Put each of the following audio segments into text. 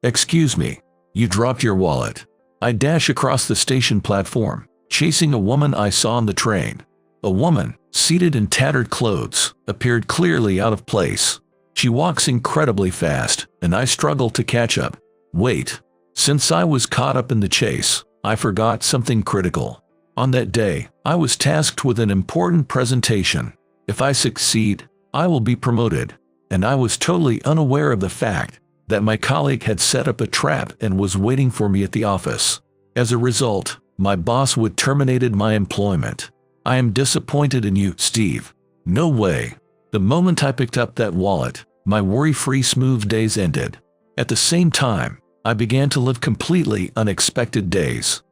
Excuse me. You dropped your wallet. I dash across the station platform, chasing a woman I saw on the train. A woman, seated in tattered clothes, appeared clearly out of place. She walks incredibly fast, and I struggle to catch up. Wait. Since I was caught up in the chase, I forgot something critical. On that day, I was tasked with an important presentation. If I succeed, I will be promoted. And I was totally unaware of the fact that my colleague had set up a trap and was waiting for me at the office. As a result, my boss would terminated my employment. I am disappointed in you, Steve. No way. The moment I picked up that wallet, my worry-free smooth days ended. At the same time, I began to live completely unexpected days.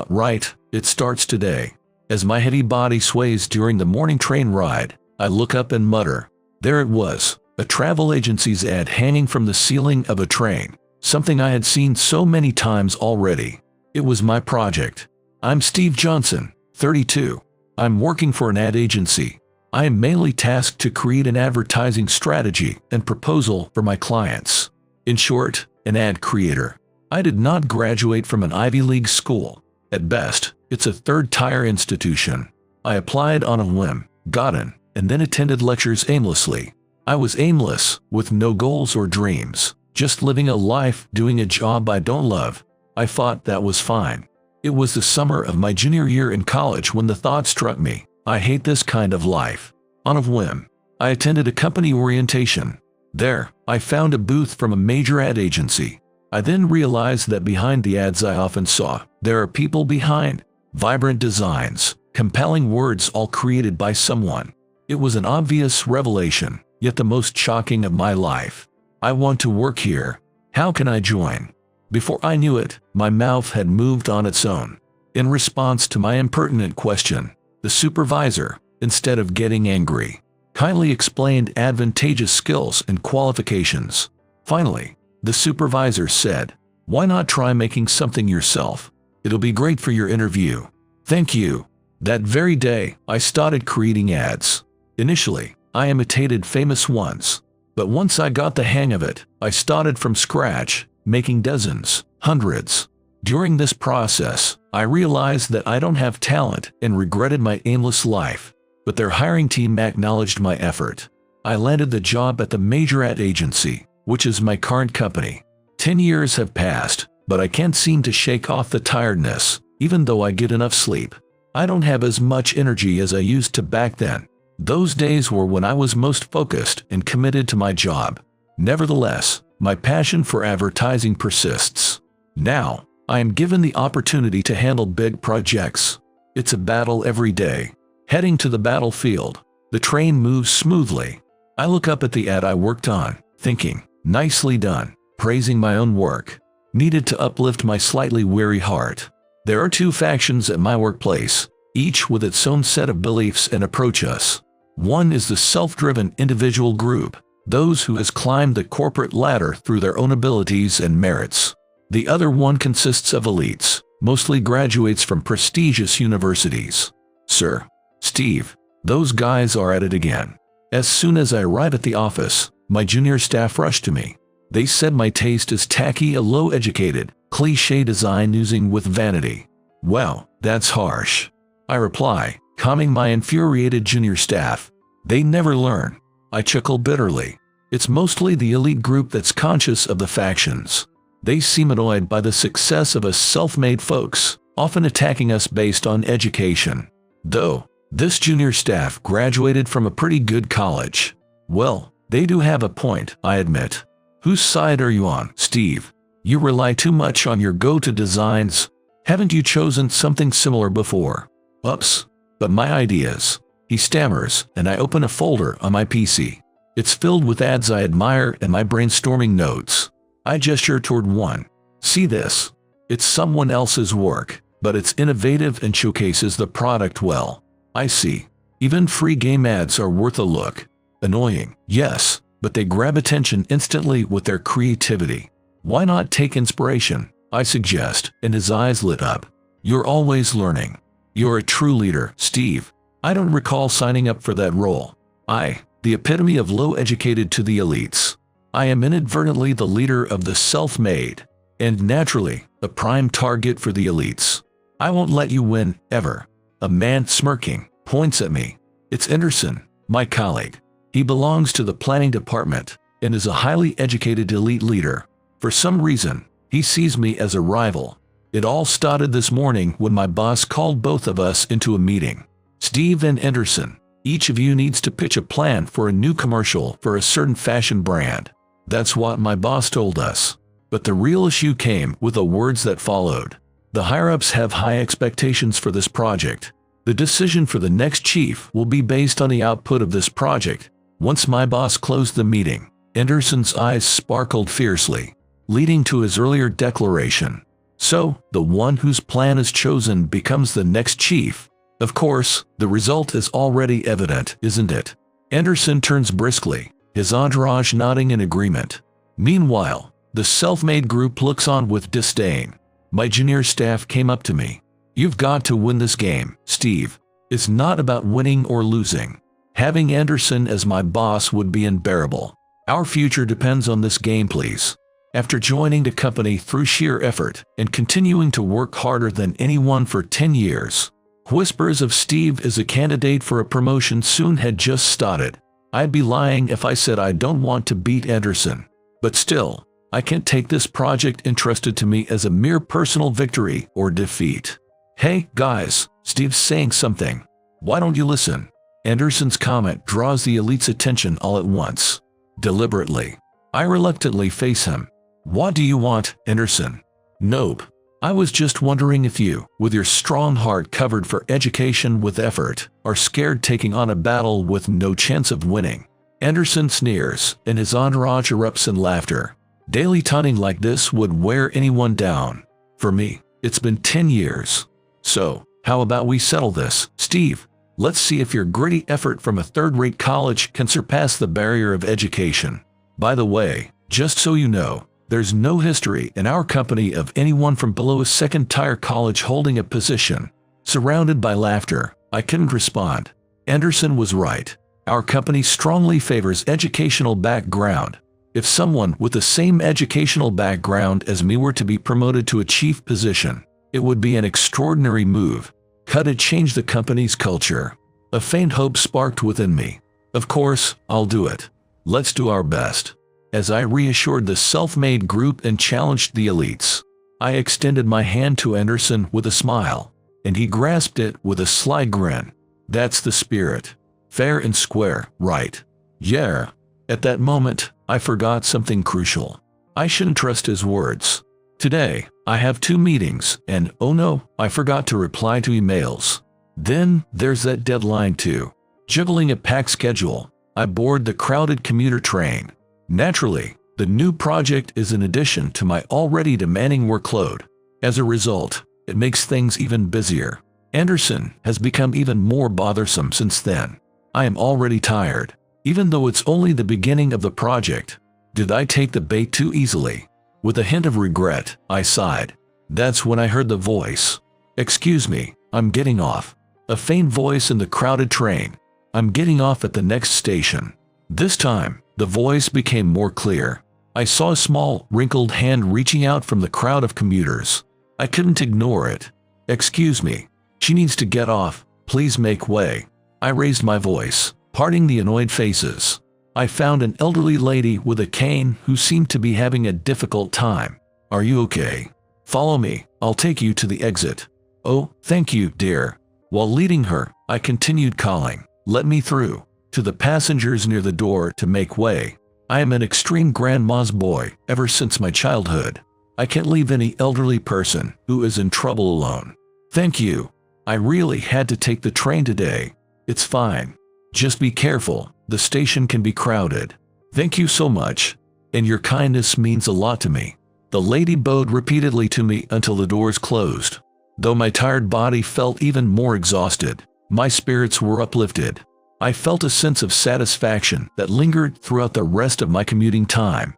Right, it starts today. As my heavy body sways during the morning train ride, I look up and mutter. There it was, a travel agency's ad hanging from the ceiling of a train, something I had seen so many times already. It was my project. I'm Steve Johnson, 32. I'm working for an ad agency. I am mainly tasked to create an advertising strategy and proposal for my clients. In short, an ad creator. I did not graduate from an Ivy League school. At best, it's a third-tier institution. I applied on a whim, got in, and then attended lectures aimlessly. I was aimless, with no goals or dreams, just living a life doing a job I don't love. I thought that was fine. It was the summer of my junior year in college when the thought struck me, I hate this kind of life. On a whim, I attended a company orientation. There, I found a booth from a major ad agency. I then realized that behind the ads I often saw, there are people behind. Vibrant designs, compelling words all created by someone. It was an obvious revelation, yet the most shocking of my life. I want to work here. How can I join? Before I knew it, my mouth had moved on its own. In response to my impertinent question, the supervisor, instead of getting angry, kindly explained advantageous skills and qualifications. Finally, the supervisor said, "Why not try making something yourself? It'll be great for your interview." Thank you. That very day, I started creating ads. Initially, I imitated famous ones. But once I got the hang of it, I started from scratch, making dozens, hundreds. During this process, I realized that I don't have talent and regretted my aimless life. But their hiring team acknowledged my effort. I landed the job at the major ad agency, which is my current company. 10 years have passed, but I can't seem to shake off the tiredness, even though I get enough sleep. I don't have as much energy as I used to back then. Those days were when I was most focused and committed to my job. Nevertheless, my passion for advertising persists. Now, I am given the opportunity to handle big projects. It's a battle every day. Heading to the battlefield, the train moves smoothly. I look up at the ad I worked on, thinking, nicely done, praising my own work. Needed to uplift my slightly weary heart. There are two factions at my workplace, each with its own set of beliefs and approaches. One is the self-driven individual group, those who has climbed the corporate ladder through their own abilities and merits. The other one consists of elites, mostly graduates from prestigious universities. Sir, Steve, those guys are at it again. As soon as I arrive at the office, my junior staff rush to me. They said my taste is tacky, a low-educated, cliché design oozing with vanity. Well, that's harsh. I reply, calming my infuriated junior staff. They never learn. I chuckle bitterly. It's mostly the elite group that's conscious of the factions. They seem annoyed by the success of us self-made folks, often attacking us based on education. Though, this junior staff graduated from a pretty good college. Well, they do have a point, I admit. Whose side are you on, Steve? You rely too much on your go-to designs. Haven't you chosen something similar before? Oops. But my ideas. He stammers, and I open a folder on my PC. It's filled with ads I admire and my brainstorming notes. I gesture toward one. See this? It's someone else's work, but it's innovative and showcases the product well. I see. Even free game ads are worth a look. Annoying, yes, but they grab attention instantly with their creativity. Why not take inspiration? I suggest, and his eyes lit up. You're always learning. You're a true leader, Steve. I don't recall signing up for that role. The epitome of low-educated to the elites. I am inadvertently the leader of the self-made, and naturally, a prime target for the elites. I won't let you win, ever. A man smirking points at me. It's Anderson, my colleague. He belongs to the planning department and is a highly educated elite leader. For some reason, he sees me as a rival. It all started this morning when my boss called both of us into a meeting. Steve and Anderson, each of you needs to pitch a plan for a new commercial for a certain fashion brand. That's what my boss told us. But the real issue came with the words that followed. The higher-ups have high expectations for this project. The decision for the next chief will be based on the output of this project. Once my boss closed the meeting, Anderson's eyes sparkled fiercely, leading to his earlier declaration. So, the one whose plan is chosen becomes the next chief. Of course, the result is already evident, isn't it? Anderson turns briskly, his entourage nodding in agreement. Meanwhile, the self-made group looks on with disdain. My junior staff came up to me. You've got to win this game, Steve. It's not about winning or losing. Having Anderson as my boss would be unbearable. Our future depends on this game, please. After joining the company through sheer effort and continuing to work harder than anyone for 10 years, whispers of Steve as a candidate for a promotion soon had just started. I'd be lying if I said I don't want to beat Anderson. But still, I can't take this project entrusted to me as a mere personal victory or defeat. Hey, guys, Steve's saying something. Why don't you listen? Anderson's comment draws the elite's attention all at once. Deliberately, I reluctantly face him. What do you want, Anderson? Nope. I was just wondering if you, with your strong heart covered for education with effort, are scared taking on a battle with no chance of winning. Anderson sneers, and his entourage erupts in laughter. Daily taunting like this would wear anyone down. For me, it's been 10 years. So, how about we settle this, Steve? Let's see if your gritty effort from a third-rate college can surpass the barrier of education. By the way, just so you know, there's no history in our company of anyone from below a second-tier college holding a position. Surrounded by laughter, I couldn't respond. Anderson was right. Our company strongly favors educational background. If someone with the same educational background as me were to be promoted to a chief position, it would be an extraordinary move. Could it change the company's culture? A faint hope sparked within me. Of course, I'll do it. Let's do our best. As I reassured the self-made group and challenged the elites, I extended my hand to Anderson with a smile, and he grasped it with a sly grin. That's the spirit. Fair and square, right? Yeah. At that moment, I forgot something crucial. I shouldn't trust his words. Today, I have 2 meetings, and oh no, I forgot to reply to emails. Then, there's that deadline too. Juggling a packed schedule, I board the crowded commuter train. Naturally, the new project is an addition to my already demanding workload. As a result, it makes things even busier. Anderson has become even more bothersome since then. I am already tired, even though it's only the beginning of the project. Did I take the bait too easily? With a hint of regret, I sighed. That's when I heard the voice. Excuse me, I'm getting off. A faint voice in the crowded train. I'm getting off at the next station. This time, the voice became more clear. I saw a small, wrinkled hand reaching out from the crowd of commuters. I couldn't ignore it. Excuse me. She needs to get off. Please make way. I raised my voice, parting the annoyed faces. I found an elderly lady with a cane who seemed to be having a difficult time. Are you okay? Follow me. I'll take you to the exit. Oh, thank you, dear. While leading her, I continued calling. Let me through. To the passengers near the door to make way. I am an extreme grandma's boy ever since my childhood. I can't leave any elderly person who is in trouble alone. Thank you. I really had to take the train today. It's fine. Just be careful. The station can be crowded. Thank you so much. And your kindness means a lot to me. The lady bowed repeatedly to me until the doors closed. Though my tired body felt even more exhausted, my spirits were uplifted. I felt a sense of satisfaction that lingered throughout the rest of my commuting time.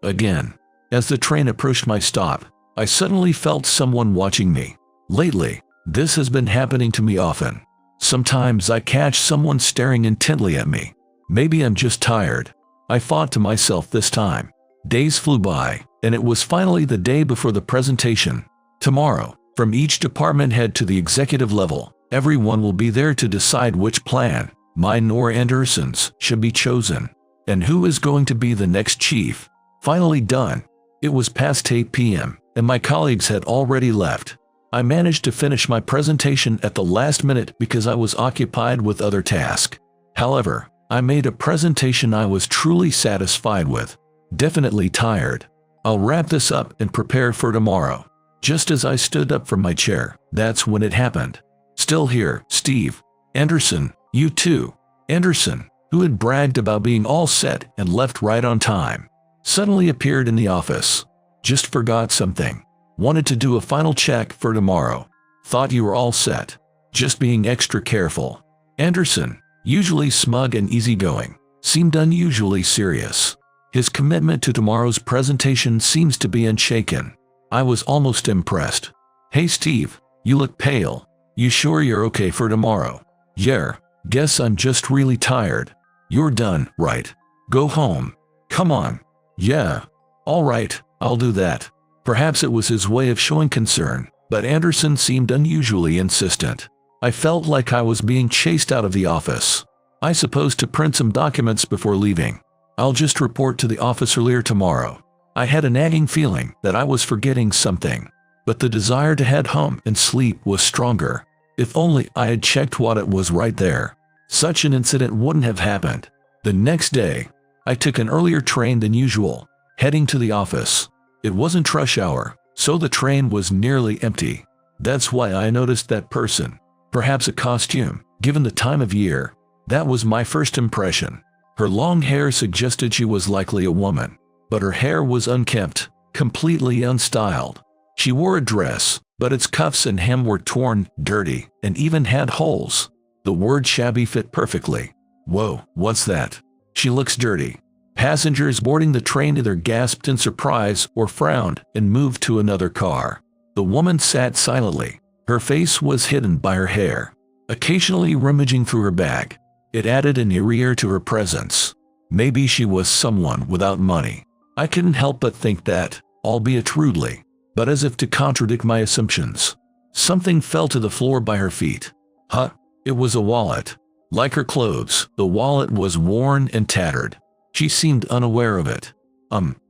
Again. As the train approached my stop, I suddenly felt someone watching me. Lately, this has been happening to me often. Sometimes I catch someone staring intently at me. Maybe I'm just tired. I thought to myself this time. Days flew by, and it was finally the day before the presentation. Tomorrow, from each department head to the executive level, everyone will be there to decide which plan, mine or Anderson's, should be chosen, and who is going to be the next chief. Finally done. It was past 8 p.m., and my colleagues had already left. I managed to finish my presentation at the last minute because I was occupied with other tasks. However, I made a presentation I was truly satisfied with. Definitely tired. I'll wrap this up and prepare for tomorrow. Just as I stood up from my chair, that's when it happened. Still here, Steve. Anderson, you too. Anderson, who had bragged about being all set and left right on time, suddenly appeared in the office. Just forgot something. Wanted to do a final check for tomorrow. Thought you were all set. Just being extra careful. Anderson, usually smug and easygoing, seemed unusually serious. His commitment to tomorrow's presentation seems to be unshaken. I was almost impressed. Hey Steve, you look pale. You sure you're okay for tomorrow? Yeah, guess I'm just really tired. You're done, right? Go home. Come on. Yeah. All right, I'll do that. Perhaps it was his way of showing concern, but Anderson seemed unusually insistent. I felt like I was being chased out of the office. I supposed to print some documents before leaving. I'll just report to the office earlier tomorrow. I had a nagging feeling that I was forgetting something, but the desire to head home and sleep was stronger. If only I had checked what it was right there, such an incident wouldn't have happened. The next day, I took an earlier train than usual, heading to the office. It wasn't rush hour, so the train was nearly empty. That's why I noticed that person. Perhaps a costume, given the time of year. That was my first impression. Her long hair suggested she was likely a woman, but her hair was unkempt, completely unstyled. She wore a dress, but its cuffs and hem were torn, dirty, and even had holes. The word shabby fit perfectly. Whoa, what's that? She looks dirty. Passengers boarding the train either gasped in surprise or frowned and moved to another car. The woman sat silently. Her face was hidden by her hair, occasionally rummaging through her bag. It added an eerie to her presence. Maybe she was someone without money. I couldn't help but think that, albeit rudely, but as if to contradict my assumptions. Something fell to the floor by her feet. Huh? It was a wallet. Like her clothes, the wallet was worn and tattered. She seemed unaware of it.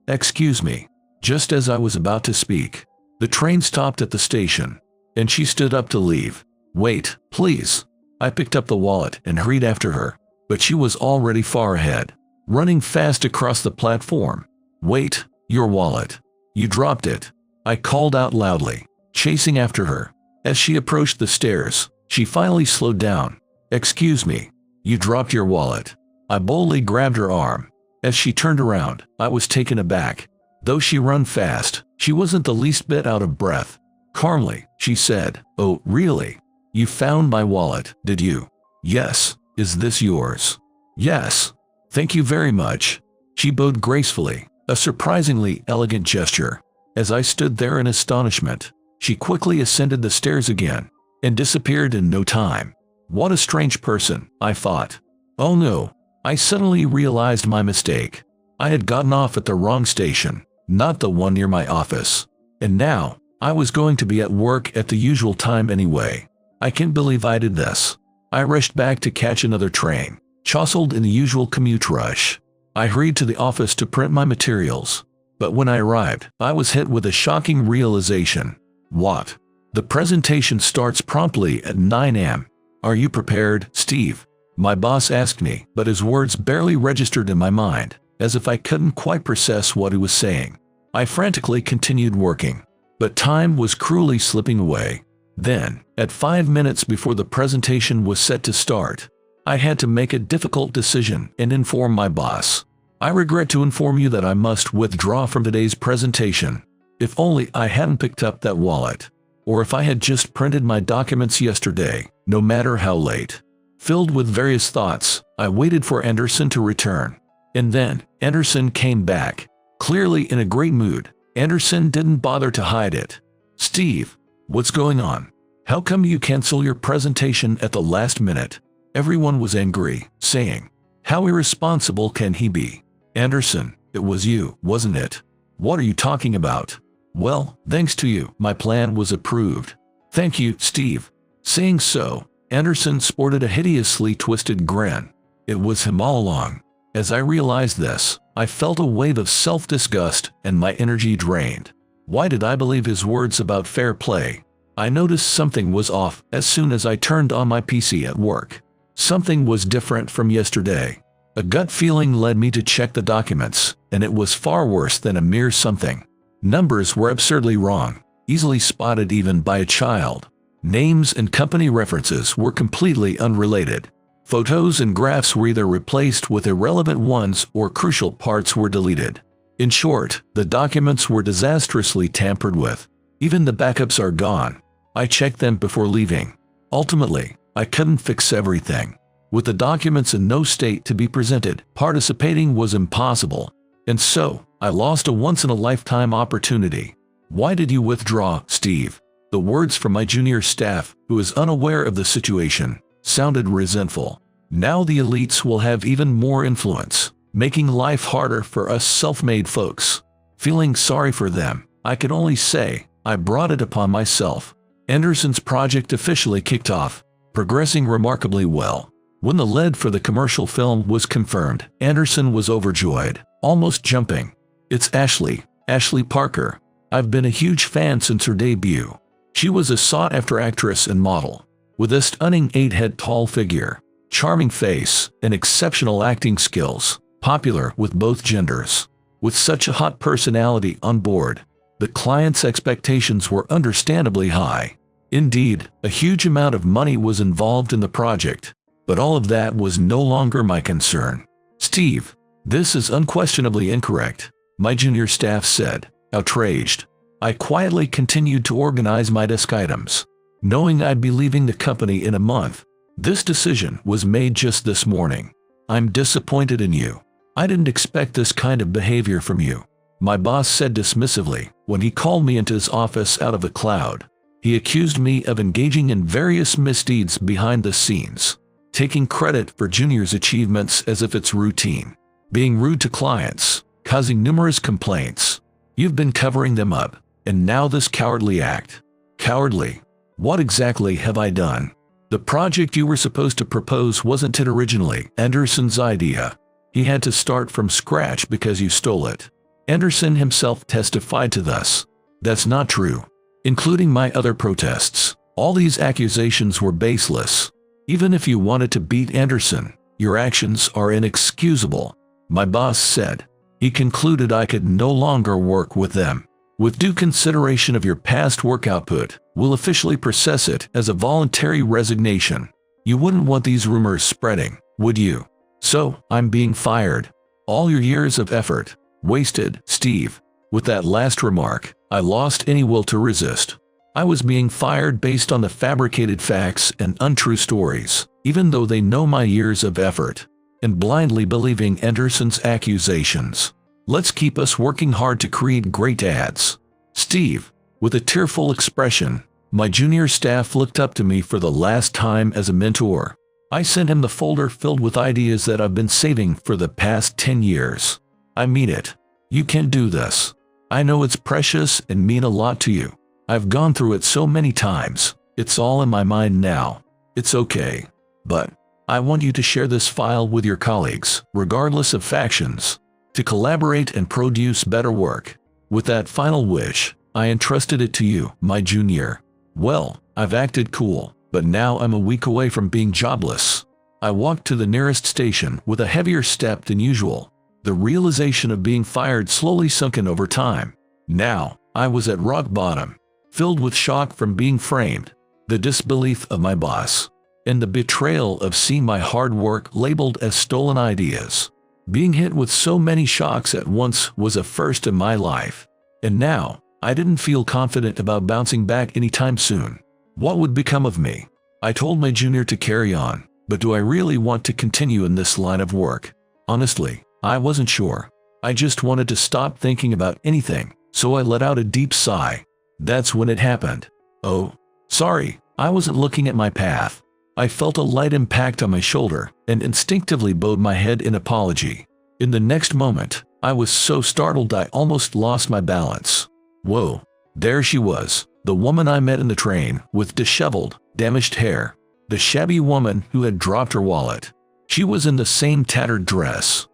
Excuse me. Just as I was about to speak, the train stopped at the station, and she stood up to leave. Wait, please. I picked up the wallet and hurried after her, but she was already far ahead, running fast across the platform. Wait, your wallet. You dropped it. I called out loudly, chasing after her. As she approached the stairs, she finally slowed down. Excuse me. You dropped your wallet. I boldly grabbed her arm. As she turned around, I was taken aback. Though she ran fast, she wasn't the least bit out of breath. Calmly, she said, "Oh, really? You found my wallet, did you?" "Yes. Is this yours?" "Yes. Thank you very much." She bowed gracefully, a surprisingly elegant gesture. As I stood there in astonishment, she quickly ascended the stairs again and disappeared in no time. What a strange person, I thought. Oh no, I suddenly realized my mistake. I had gotten off at the wrong station, not the one near my office. And now, I was going to be at work at the usual time anyway. I can't believe I did this. I rushed back to catch another train, jostled in the usual commute rush. I hurried to the office to print my materials. But when I arrived, I was hit with a shocking realization. What? The presentation starts promptly at 9 a.m. Are you prepared, Steve? My boss asked me, but his words barely registered in my mind, as if I couldn't quite process what he was saying. I frantically continued working, but time was cruelly slipping away. Then, at 5 minutes before the presentation was set to start, I had to make a difficult decision and inform my boss. I regret to inform you that I must withdraw from today's presentation. If only I hadn't picked up that wallet, or if I had just printed my documents yesterday, no matter how late. Filled with various thoughts, I waited for Anderson to return. And then, Anderson came back, clearly in a great mood. Anderson didn't bother to hide it. "Steve, what's going on? How come you cancel your presentation at the last minute?" Everyone was angry, saying, "How irresponsible can he be? Anderson, it was you, wasn't it? What are you talking about? Well, thanks to you, my plan was approved. Thank you, Steve. Saying so, Anderson sported a hideously twisted grin. It was him all along. As I realized this, I felt a wave of self-disgust and my energy drained. Why did I believe his words about fair play? I noticed something was off as soon as I turned on my PC at work. Something was different from yesterday. A gut feeling led me to check the documents, and it was far worse than a mere something. Numbers were absurdly wrong, easily spotted even by a child. Names and company references were completely unrelated. Photos and graphs were either replaced with irrelevant ones or crucial parts were deleted. In short, the documents were disastrously tampered with. Even the backups are gone. I checked them before leaving. Ultimately, I couldn't fix everything. With the documents in no state to be presented, participating was impossible. And so, I lost a once-in-a-lifetime opportunity. Why did you withdraw, Steve? The words from my junior staff, who is unaware of the situation, sounded resentful. Now the elites will have even more influence, making life harder for us self-made folks. Feeling sorry for them, I could only say, I brought it upon myself. Anderson's project officially kicked off, progressing remarkably well. When the lead for the commercial film was confirmed, Anderson was overjoyed, almost jumping. It's Ashley Parker. I've been a huge fan since her debut. She was a sought-after actress and model, with a stunning 8-head-tall figure, charming face, and exceptional acting skills, popular with both genders. With such a hot personality on board, the client's expectations were understandably high. Indeed, a huge amount of money was involved in the project, but all of that was no longer my concern. Steve, this is unquestionably incorrect, my junior staff said, outraged. I quietly continued to organize my desk items, knowing I'd be leaving the company in a month. This decision was made just this morning. I'm disappointed in you. I didn't expect this kind of behavior from you, my boss said dismissively when he called me into his office out of a cloud. He accused me of engaging in various misdeeds behind the scenes, taking credit for Junior's achievements as if it's routine, being rude to clients, causing numerous complaints. You've been covering them up, and now this cowardly act. Cowardly? What exactly have I done? The project you were supposed to propose wasn't it originally Anderson's idea. He had to start from scratch because you stole it. Anderson himself testified to this. That's not true. Including my other protests, all these accusations were baseless. Even if you wanted to beat Anderson, your actions are inexcusable, my boss said. He concluded I could no longer work with them. With due consideration of your past work output, we'll officially process it as a voluntary resignation. You wouldn't want these rumors spreading, would you? So, I'm being fired. All your years of effort, wasted, Steve. With that last remark, I lost any will to resist. I was being fired based on the fabricated facts and untrue stories, even though they know my years of effort, and blindly believing Anderson's accusations. Let's keep us working hard to create great ads. Steve, with a tearful expression, my junior staff looked up to me for the last time as a mentor. I sent him the folder filled with ideas that I've been saving for the past 10 years. I mean it. You can do this. I know it's precious and mean a lot to you. I've gone through it so many times. It's all in my mind now. It's okay. But I want you to share this file with your colleagues, regardless of factions, to collaborate and produce better work. With that final wish, I entrusted it to you, my junior. Well, I've acted cool, but now I'm a week away from being jobless. I walked to the nearest station with a heavier step than usual. The realization of being fired slowly sunk in over time. Now, I was at rock bottom, filled with shock from being framed, the disbelief of my boss, and the betrayal of seeing my hard work labeled as stolen ideas. Being hit with so many shocks at once was a first in my life. And now, I didn't feel confident about bouncing back anytime soon. What would become of me? I told my junior to carry on, but do I really want to continue in this line of work? Honestly, I wasn't sure. I just wanted to stop thinking about anything, so I let out a deep sigh. That's when it happened. Oh, sorry, I wasn't looking at my path. I felt a light impact on my shoulder and instinctively bowed my head in apology. In the next moment, I was so startled I almost lost my balance. Whoa, there she was, the woman I met in the train, with disheveled, damaged hair. The shabby woman who had dropped her wallet. She was in the same tattered dress.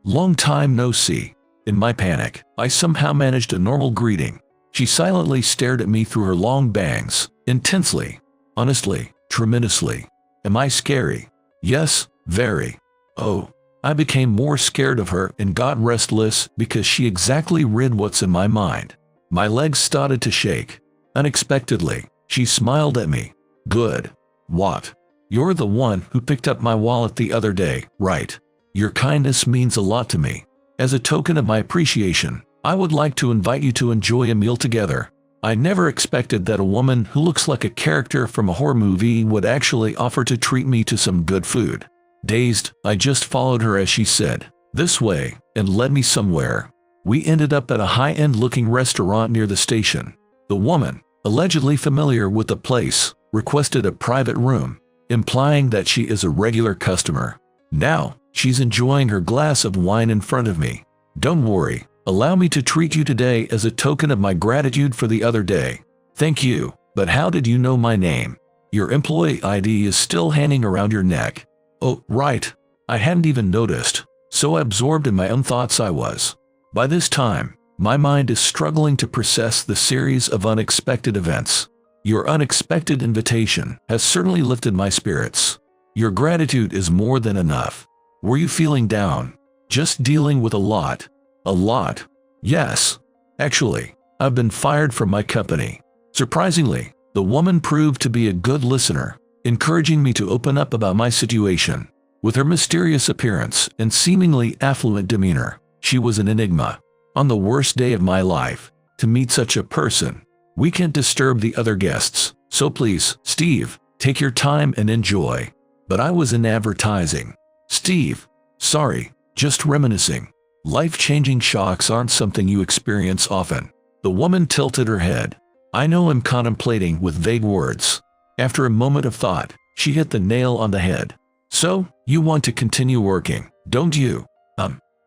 Long time no see. In my panic, I somehow managed a normal greeting. She silently stared at me through her long bangs, intensely, honestly, tremendously. Am I scary? Yes, very. Oh, I became more scared of her and got restless because she exactly read what's in my mind. My legs started to shake. Unexpectedly, she smiled at me. Good. What? You're the one who picked up my wallet the other day, right? Your kindness means a lot to me. As a token of my appreciation, I would like to invite you to enjoy a meal together. I never expected that a woman who looks like a character from a horror movie would actually offer to treat me to some good food. Dazed, I just followed her as she said, "This way," and led me somewhere. We ended up at a high-end looking restaurant near the station. The woman, allegedly familiar with the place, requested a private room, implying that she is a regular customer. Now, she's enjoying her glass of wine in front of me. Don't worry, allow me to treat you today as a token of my gratitude for the other day. Thank you, but how did you know my name? Your employee ID is still hanging around your neck. Oh, right. I hadn't even noticed. So absorbed in my own thoughts I was. By this time, my mind is struggling to process the series of unexpected events. Your unexpected invitation has certainly lifted my spirits. Your gratitude is more than enough. Were you feeling down? Just dealing with a lot? A lot? Yes. Actually, I've been fired from my company. Surprisingly, the woman proved to be a good listener, encouraging me to open up about my situation. With her mysterious appearance and seemingly affluent demeanor, she was an enigma. On the worst day of my life, to meet such a person. We can't disturb the other guests, so please, Steve, take your time and enjoy. But I was in advertising. Steve, sorry, just reminiscing. Life-changing shocks aren't something you experience often. The woman tilted her head. I know I'm contemplating with vague words. After a moment of thought, she hit the nail on the head. So, you want to continue working, don't you?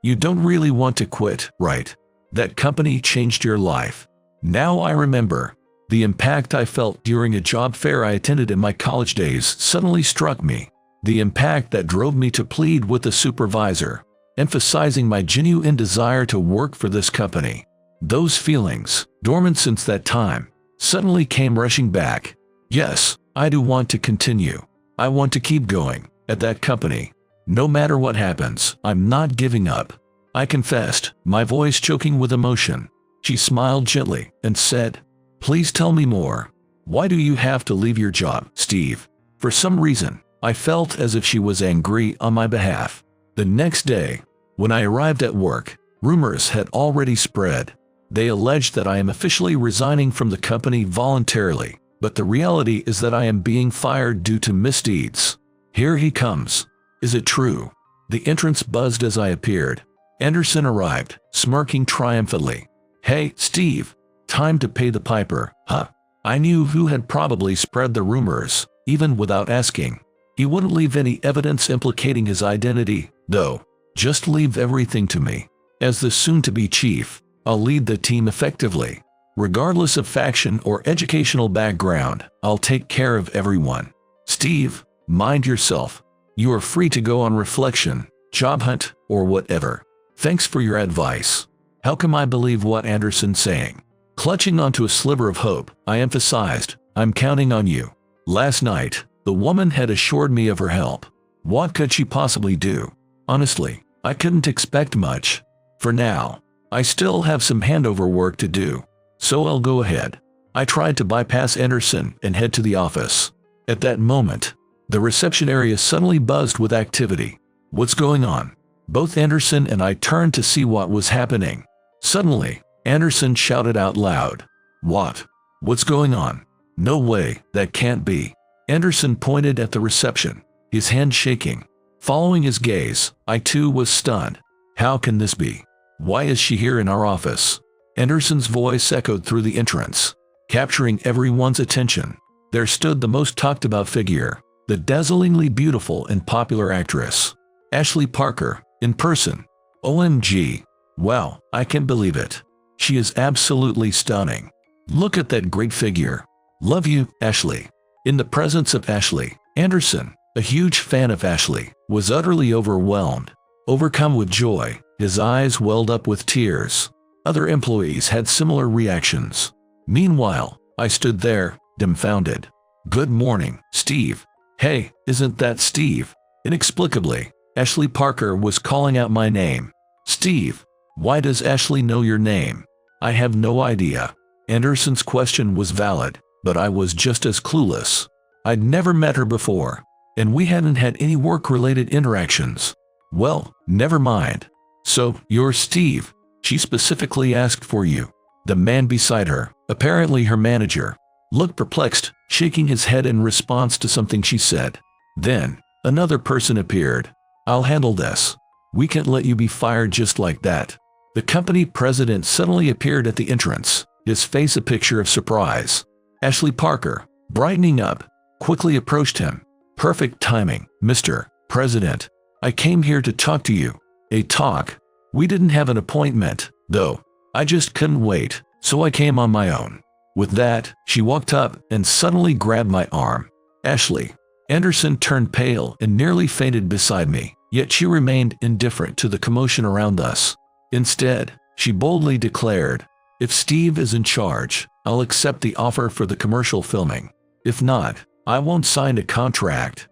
You don't really want to quit, right? That company changed your life. Now I remember. The impact I felt during a job fair I attended in my college days suddenly struck me. The impact that drove me to plead with the supervisor, emphasizing my genuine desire to work for this company. Those feelings, dormant since that time, suddenly came rushing back. Yes, I do want to continue. I want to keep going at that company. No matter what happens, I'm not giving up. I confessed, my voice choking with emotion. She smiled gently and said, "Please tell me more. Why do you have to leave your job, Steve?" For some reason, I felt as if she was angry on my behalf. The next day, when I arrived at work, rumors had already spread. They alleged that I am officially resigning from the company voluntarily, but the reality is that I am being fired due to misdeeds. Here he comes. Is it true? The entrance buzzed as I appeared. Anderson arrived, smirking triumphantly. "Hey, Steve, time to pay the piper, huh?" I knew who had probably spread the rumors, even without asking. He wouldn't leave any evidence implicating his identity, though. Just leave everything to me. As the soon-to-be chief, I'll lead the team effectively. Regardless of faction or educational background, I'll take care of everyone. Steve, mind yourself. You are free to go on reflection, job hunt, or whatever. Thanks for your advice. How can I believe what Anderson's saying? Clutching onto a sliver of hope, I emphasized, I'm counting on you. Last night, the woman had assured me of her help. What could she possibly do? Honestly, I couldn't expect much. For now, I still have some handover work to do. So I'll go ahead. I tried to bypass Anderson and head to the office. At that moment, the reception area suddenly buzzed with activity. What's going on? Both Anderson and I turned to see what was happening. Suddenly, Anderson shouted out loud. What? What's going on? No way, that can't be. Anderson pointed at the reception, his hand shaking. Following his gaze, I too was stunned. How can this be? Why is she here in our office? Anderson's voice echoed through the entrance, capturing everyone's attention. There stood the most talked-about figure, the dazzlingly beautiful and popular actress, Ashley Parker, in person. OMG. Wow, I can't believe it. She is absolutely stunning. Look at that great figure. Love you, Ashley. In the presence of Ashley, Anderson, a huge fan of Ashley, was utterly overwhelmed. Overcome with joy, his eyes welled up with tears. Other employees had similar reactions. Meanwhile, I stood there, dumbfounded. Good morning, Steve. Hey, isn't that Steve? Inexplicably, Ashley Parker was calling out my name. Steve, why does Ashley know your name? I have no idea. Anderson's question was valid, but I was just as clueless. I'd never met her before, and we hadn't had any work-related interactions. Well, never mind. So, you're Steve. She specifically asked for you. The man beside her, apparently her manager, looked perplexed, shaking his head in response to something she said. Then, another person appeared. I'll handle this. We can't let you be fired just like that. The company president suddenly appeared at the entrance, his face a picture of surprise. Ashley Parker, brightening up, quickly approached him. Perfect timing, Mr. President. I came here to talk to you. A talk? We didn't have an appointment, though. I just couldn't wait, so I came on my own. With that, she walked up and suddenly grabbed my arm. Ashley. Anderson turned pale and nearly fainted beside me, yet she remained indifferent to the commotion around us. Instead, she boldly declared, if Steve is in charge, I'll accept the offer for the commercial filming. If not, I won't sign a contract.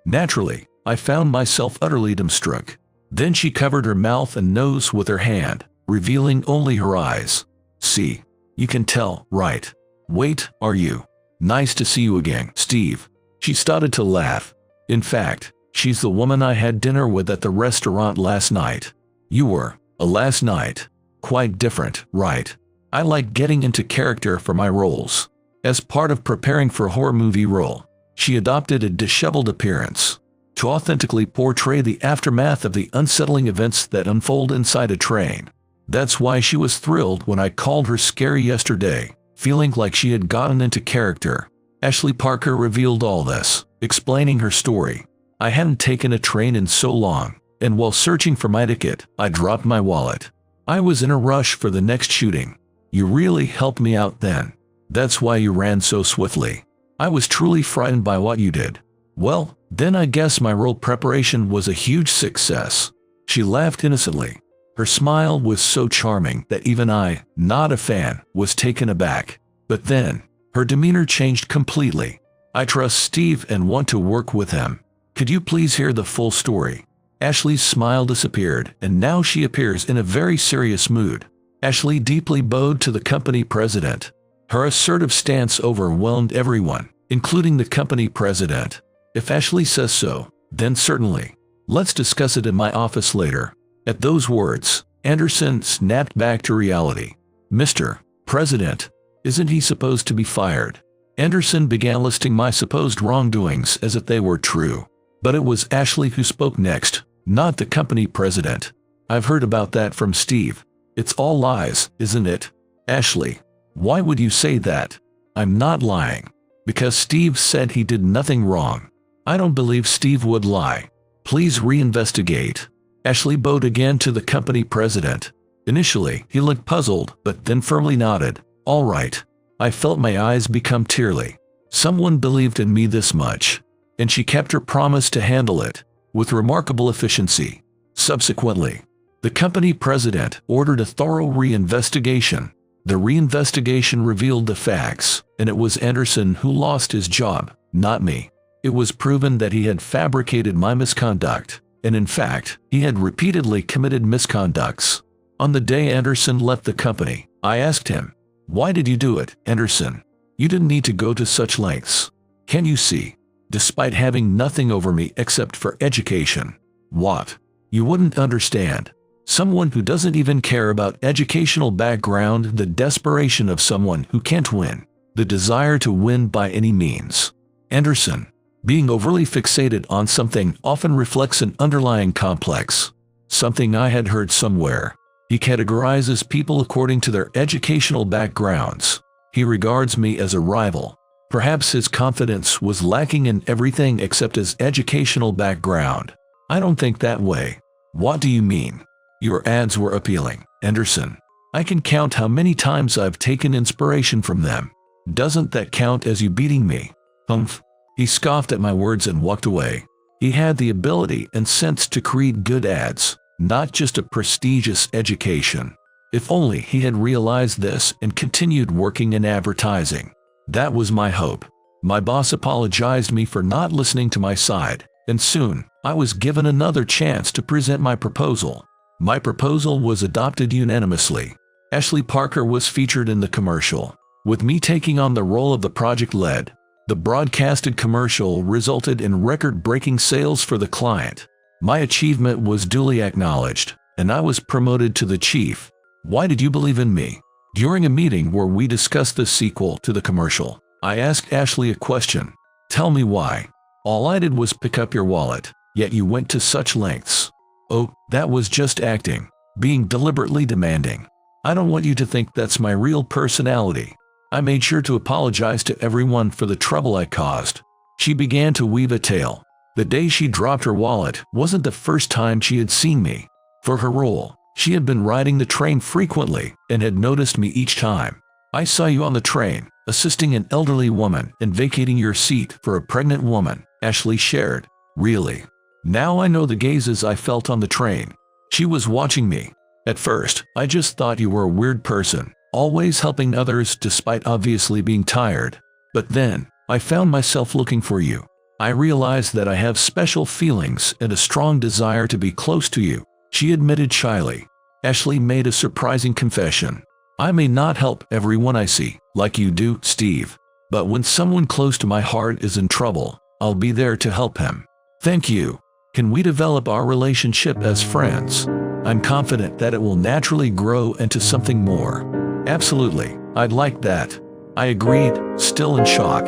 Naturally, I found myself utterly dumbstruck. Then she covered her mouth and nose with her hand, revealing only her eyes. See, you can tell, right? Wait, are you? Nice to see you again, Steve. She started to laugh. In fact, she's the woman I had dinner with at the restaurant last night. You were, last night. Quite different, right? I like getting into character for my roles. As part of preparing for a horror movie role, she adopted a disheveled appearance to authentically portray the aftermath of the unsettling events that unfold inside a train. That's why she was thrilled when I called her scary yesterday, feeling like she had gotten into character. Ashley Parker revealed all this, explaining her story. I hadn't taken a train in so long, and while searching for my ticket, I dropped my wallet. I was in a rush for the next shooting. You really helped me out then. That's why you ran so swiftly. I was truly frightened by what you did. Well, then I guess my role preparation was a huge success. She laughed innocently. Her smile was so charming that even I, not a fan, was taken aback. But then, her demeanor changed completely. I trust Steve and want to work with him. Could you please hear the full story? Ashley's smile disappeared, and now she appears in a very serious mood. Ashley deeply bowed to the company president. Her assertive stance overwhelmed everyone, including the company president. If Ashley says so, then certainly. Let's discuss it in my office later. At those words, Anderson snapped back to reality. Mr. President, isn't he supposed to be fired? Anderson began listing my supposed wrongdoings as if they were true. But it was Ashley who spoke next, not the company president. I've heard about that from Steve. It's all lies, isn't it? Ashley, why would you say that? I'm not lying. Because Steve said he did nothing wrong. I don't believe Steve would lie. Please reinvestigate. Ashley bowed again to the company president. Initially, he looked puzzled, but then firmly nodded. All right. I felt my eyes become tearly. Someone believed in me this much. And she kept her promise to handle it with remarkable efficiency. Subsequently, the company president ordered a thorough reinvestigation. The reinvestigation revealed the facts, and it was Anderson who lost his job, not me. It was proven that he had fabricated my misconduct, and in fact, he had repeatedly committed misconducts. On the day Anderson left the company, I asked him, "Why did you do it, Anderson? You didn't need to go to such lengths. Can you see? Despite having nothing over me except for education." What? You wouldn't understand. Someone who doesn't even care about educational background, the desperation of someone who can't win, the desire to win by any means. Anderson, being overly fixated on something often reflects an underlying complex. Something I had heard somewhere. He categorizes people according to their educational backgrounds. He regards me as a rival. Perhaps his confidence was lacking in everything except his educational background. I don't think that way. What do you mean? Your ads were appealing, Anderson. I can count how many times I've taken inspiration from them. Doesn't that count as you beating me? Humph. He scoffed at my words and walked away. He had the ability and sense to create good ads, not just a prestigious education. If only he had realized this and continued working in advertising. That was my hope. My boss apologized me for not listening to my side, and soon, I was given another chance to present my proposal. My proposal was adopted unanimously. Ashley Parker was featured in the commercial, with me taking on the role of the project lead. The broadcasted commercial resulted in record-breaking sales for the client. My achievement was duly acknowledged, and I was promoted to the chief. Why did you believe in me? During a meeting where we discussed the sequel to the commercial, I asked Ashley a question. Tell me why. All I did was pick up your wallet, yet you went to such lengths. Oh, that was just acting, being deliberately demanding. I don't want you to think that's my real personality. I made sure to apologize to everyone for the trouble I caused. She began to weave a tale. The day she dropped her wallet wasn't the first time she had seen me. For her role, she had been riding the train frequently and had noticed me each time. I saw you on the train, assisting an elderly woman and vacating your seat for a pregnant woman, Ashley shared. Really? Now I know the gazes I felt on the train. She was watching me. At first, I just thought you were a weird person, always helping others despite obviously being tired. But then, I found myself looking for you. I realized that I have special feelings and a strong desire to be close to you, she admitted shyly. Ashley made a surprising confession. I may not help everyone I see, like you do, Steve. But when someone close to my heart is in trouble, I'll be there to help him. Thank you. Can we develop our relationship as friends? I'm confident that it will naturally grow into something more. Absolutely, I'd like that. I agreed, still in shock.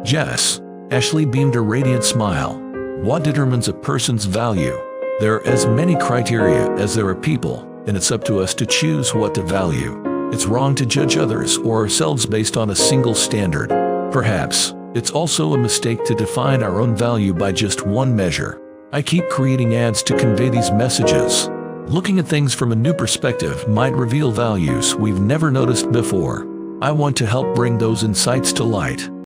Yes. Ashley beamed a radiant smile. What determines a person's value? There are as many criteria as there are people, and it's up to us to choose what to value. It's wrong to judge others or ourselves based on a single standard. Perhaps, it's also a mistake to define our own value by just one measure. I keep creating ads to convey these messages. Looking at things from a new perspective might reveal values we've never noticed before. I want to help bring those insights to light.